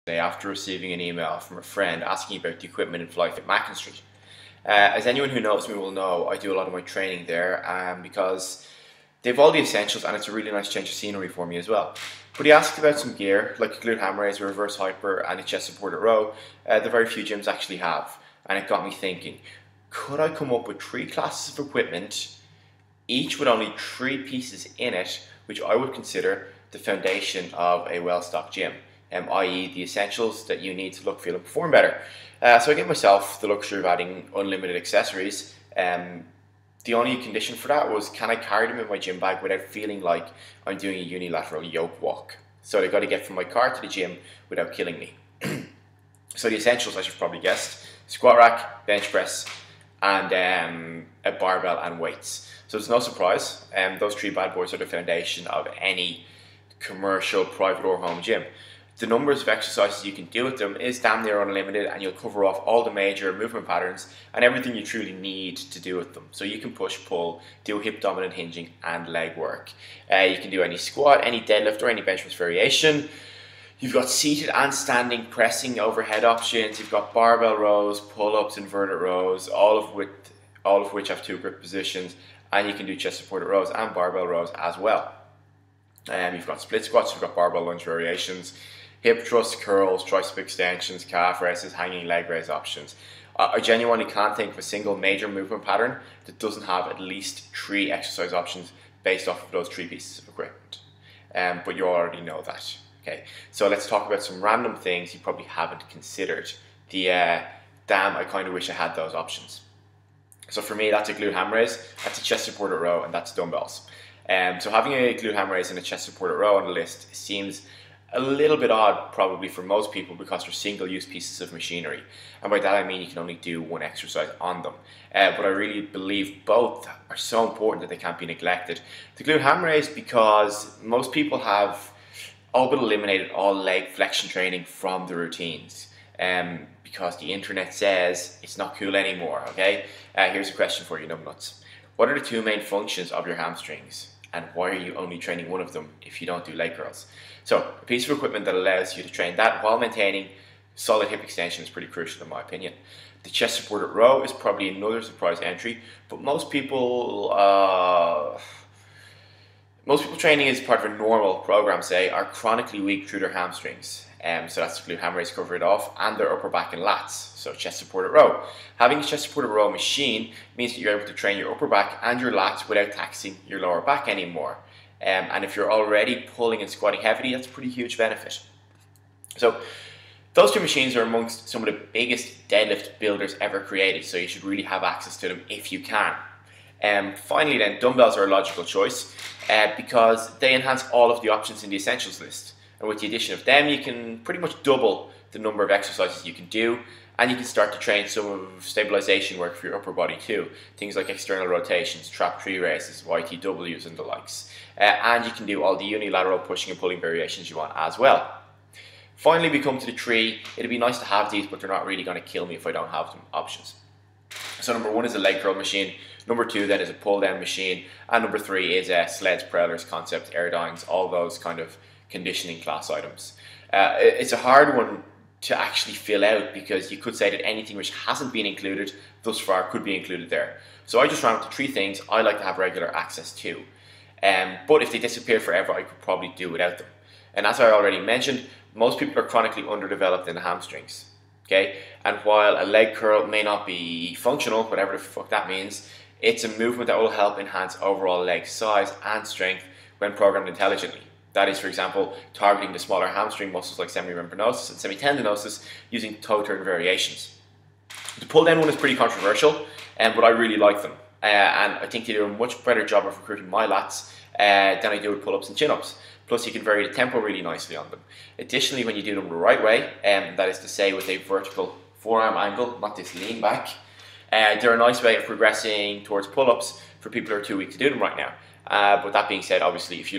Day after receiving an email from a friend asking about the equipment in Flyfit Mackin Street. As anyone who knows me will know, I do a lot of my training there because they've all the essentials and it's a really nice change of scenery for me as well. But he asked about some gear like a glute ham raise, a reverse hyper and a chest supported row that very few gyms actually have. And it got me thinking, could I come up with 3 classes of equipment, each with only 3 pieces in it, which I would consider the foundation of a well-stocked gym? I.e. the essentials that you need to look, feel and perform better. So I gave myself the luxury of adding unlimited accessories. The only condition for that was, can I carry them in my gym bag without feeling like I'm doing a unilateral yoke walk? So they got to get from my car to the gym without killing me. So the essentials, I should probably guessed, squat rack, bench press, and a barbell and weights. So it's no surprise, those 3 bad boys are the foundation of any commercial, private or home gym. The numbers of exercises you can do with them is damn near unlimited, and you'll cover off all the major movement patterns and everything you truly need to do with them. So you can push, pull, do hip dominant hinging and leg work. You can do any squat, any deadlift or any bench press variation. You've got seated and standing pressing overhead options. You've got barbell rows, pull-ups, inverted rows, all of which have 2 grip positions, and you can do chest supported rows and barbell rows as well. You've got split squats, you've got barbell lunge variations, hip thrusts, curls, tricep extensions, calf raises, hanging leg raise options. I genuinely can't think of a single major movement pattern that doesn't have at least 3 exercise options based off of those 3 pieces of equipment. But you already know that. Okay, so let's talk about some random things you probably haven't considered. Damn, I kind of wish I had those options. So for me, that's a glute ham raise, that's a chest supported row, and that's dumbbells. So having a glute ham raise and a chest supported row on the list seems a little bit odd probably for most people because they're single-use pieces of machinery, and by that I mean you can only do 1 exercise on them. But I really believe both are so important that they can't be neglected. The glute ham raise, because most people have all but eliminated all leg flexion training from the routines, because the internet says it's not cool anymore. Okay, here's a question for you, numbnuts. What are the 2 main functions of your hamstrings, and why are you only training 1 of them if you don't do leg curls? So a piece of equipment that allows you to train that while maintaining solid hip extension is pretty crucial in my opinion. The chest supported row is probably another surprise entry, but most people training as part of a normal program, say, are chronically weak through their hamstrings. So that's the glute ham raise, cover it off, and their upper back and lats, so chest supported row. Having a chest supported row machine means that you're able to train your upper back and your lats without taxing your lower back anymore. And if you're already pulling and squatting heavily, that's a pretty huge benefit. So those 2 machines are amongst some of the biggest deadlift builders ever created, so you should really have access to them if you can. Finally then, dumbbells are a logical choice because they enhance all of the options in the essentials list. And with the addition of them, you can pretty much double the number of exercises you can do, and you can start to train some of stabilization work for your upper body too. Things like external rotations, trap 3 raises, YTWs and the likes. And you can do all the unilateral pushing and pulling variations you want as well. Finally, we come to the 3. It'd be nice to have these, but they're not really going to kill me if I don't have them options. So number 1 is a leg curl machine, number 2 then is a pull down machine, and number 3 is sleds, prowlers, concepts, airdynes, all those kind of conditioning class items. It's a hard one to actually fill out because you could say that anything which hasn't been included thus far could be included there. So I just ran up to 3 things I like to have regular access to. But if they disappear forever, I could probably do without them. And as I already mentioned, most people are chronically underdeveloped in the hamstrings. Okay, and while a leg curl may not be functional, whatever the fuck that means, it's a movement that will help enhance overall leg size and strength when programmed intelligently. That is, for example, targeting the smaller hamstring muscles like semimembranosus and semitendinosus using toe turn variations. The pull down one is pretty controversial, but I really like them. And I think they do a much better job of recruiting my lats than I do with pull-ups and chin-ups. Plus you can vary the tempo really nicely on them. Additionally, when you do them the right way, that is to say with a vertical forearm angle, not this lean back, they're a nice way of progressing towards pull-ups for people who are too weak to do them right now. But that being said, obviously if you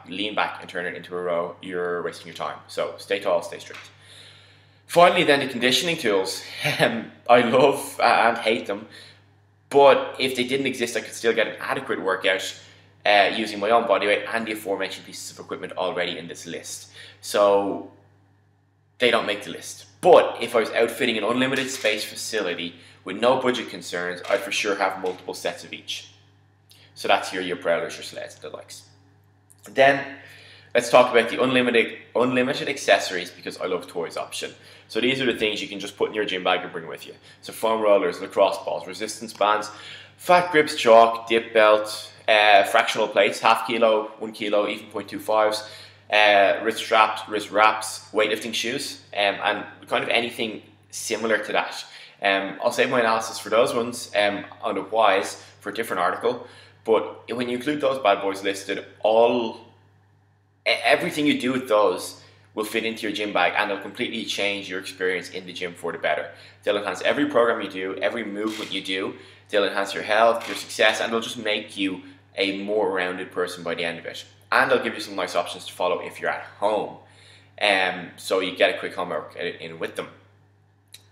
lean back and turn it into a row, you're wasting your time. So stay tall, stay strict. Finally then, the conditioning tools. I love and hate them, but if they didn't exist, I could still get an adequate workout using my own body weight and the aforementioned pieces of equipment already in this list. So they don't make the list. But if I was outfitting an unlimited space facility with no budget concerns, I'd for sure have multiple sets of each. So that's your prowlers, your sleds, the likes. Then let's talk about the unlimited accessories, because I love toys option. So these are the things you can just put in your gym bag and bring with you. So foam rollers, lacrosse balls, resistance bands, fat grips, chalk, dip belt, fractional plates, half kilo, 1 kilo, even 0.25s, wrist straps, wrist wraps, weightlifting shoes, and kind of anything similar to that. I'll save my analysis for those ones on the whys for a different article. But when you include those bad boys listed, everything you do with those will fit into your gym bag, and they'll completely change your experience in the gym for the better. They'll enhance every program you do, every movement you do. They'll enhance your health, your success, and they'll just make you a more rounded person by the end of it. And they'll give you some nice options to follow if you're at home. So you get a quick homework in with them.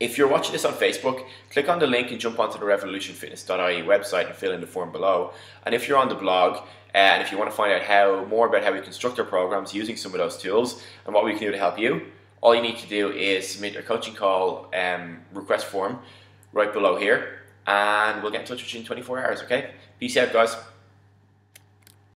If you're watching this on Facebook, click on the link and jump onto the revolutionfitness.ie website and fill in the form below. And if you're on the blog, and if you want to find out more about how we construct our programs using some of those tools and what we can do to help you, all you need to do is submit your coaching call request form right below here, and we'll get in touch with you in 24 hours, okay? Peace out, guys.